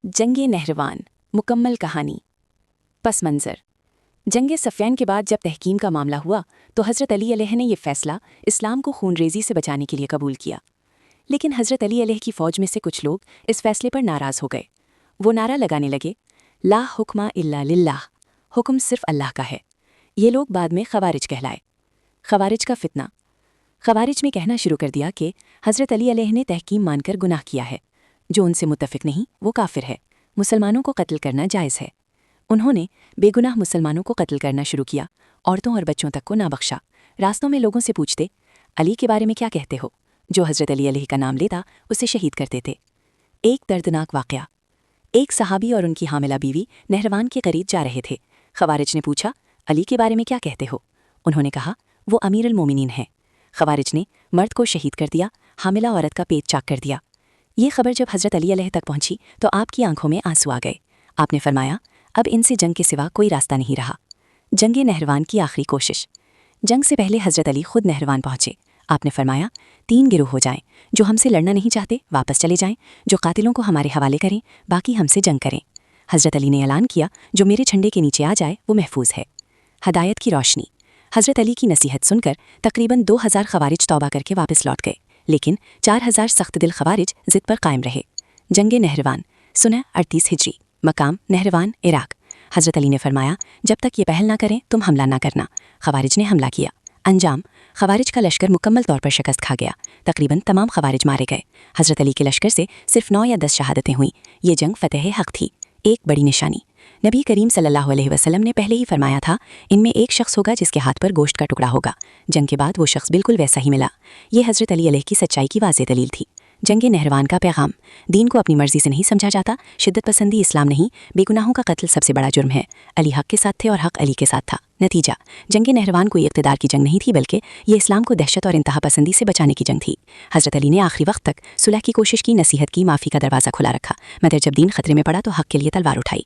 जंग नहरवान मुकम्मल कहानी। पस मंज़र। जंग सफ़ियान के बाद जब तहकीम का मामला हुआ तो हज़रत अली अलैह ने यह फ़ैसला इस्लाम को खूनरेज़ी से बचाने के लिए कबूल किया। लेकिन हज़रत अली अलैह की फ़ौज में से कुछ लोग इस फ़ैसले पर नाराज़ हो गए। वो नारा लगाने लगे, ला हुक्मा इल्ला लिल्लाह, हुक्म सिर्फ़ अल्लाह का है। ये लोग बाद में ख़वारिज कहलाए। ख़वारिज का फ़ितना। ख़वारिज में कहना शुरू कर दिया कि हज़रत अली अलैह ने तहकीम मानकर गुनाह किया है, जो उनसे मुत्तफ़िक नहीं वो काफिर है, मुसलमानों को कत्ल करना जायज़ है। उन्होंने बेगुनाह मुसलमानों को कत्ल करना शुरू किया, औरतों और बच्चों तक को ना बख्शा। रास्तों में लोगों से पूछते, अली के बारे में क्या कहते हो? जो हज़रत अली अलैह का नाम लेता उसे शहीद करते थे। एक दर्दनाक वाक़या। एक सहाबी और उनकी हामिला बीवी नहरवान के करीब जा रहे थे। ख़वारिज ने पूछा, अली के बारे में क्या कहते हो? उन्होंने कहा, वो अमीरुल मोमिनीन है। ख़वारिज ने मर्द को शहीद कर दिया, हामिला औरत का पेट चाक कर दिया। ये खबर जब हज़रत अली अलैह तक पहुंची तो आपकी आंखों में आंसू आ गए। आपने फरमाया, अब इनसे जंग के सिवा कोई रास्ता नहीं रहा। जंग नहरवान की आखिरी कोशिश। जंग से पहले हज़रत अली खुद नहरवान पहुंचे। आपने फरमाया, 3 गिरोह हो जाएं, जो हमसे लड़ना नहीं चाहते वापस चले जाएं, जो कातिलों को हमारे हवाले करें, बाकी हमसे जंग करें। हज़रत अली ने ऐलान किया, जो मेरे झंडे के नीचे आ जाए वो महफूज है। हदायत की रोशनी। हज़रत अली की नसीहत सुनकर तकरीबन 2000 ख़वारिज तौबा करके वापस लौट गए, लेकिन 4000 सख्त दिल ख़वारिज ज़िद पर कायम रहे। जंग नहरवान सुना 38 हिजरी, मकाम नहरवान, इराक। हज़रत अली ने फरमाया, जब तक ये पहल ना करें तुम हमला ना करना। ख़वारिज ने हमला किया। अंजाम, ख़वारिज का लश्कर मुकम्मल तौर पर शिकस्त खा गया। तकरीबन तमाम ख़वारिज मारे गए। हज़रत अली के लश्कर से सिर्फ 9 या 10 शहादतें हुईं। ये जंग फ़तेह हक़ थी। एक बड़ी निशानी। नबी करीम सल्लल्लाहु अलैहि वसल्लम ने पहले ही फरमाया था, इनमें एक शख्स होगा जिसके हाथ पर गोश्त का टुकड़ा होगा। जंग के बाद वो शख्स बिल्कुल वैसा ही मिला। ये हज़रत अली अलैह की सच्चाई की वाज़ेह दलील थी। जंग नहरवान का पैगाम। दीन को अपनी मर्जी से नहीं समझा जाता। शिद्दत पसंदी इस्लाम नहीं। बेगुनाहों का कत्ल सबसे बड़ा जुर्म है। अली हक़ के साथ थे और हक़ अली के साथ था। नतीजा, जंग नहरवान कोई इक़्तिदार की जंग नहीं थी, बल्कि ये इस्लाम को दहशत और इंतहा पसंदी से बचाने की जंग थी। हज़रत अली ने आखिरी वक्त तक सुलह की कोशिश की, नसीहत की, माफ़ी का दरवाज़ा खुला रखा, मगर जब दीन खतरे में पड़ा तो हक़ के लिए तलवार उठाई।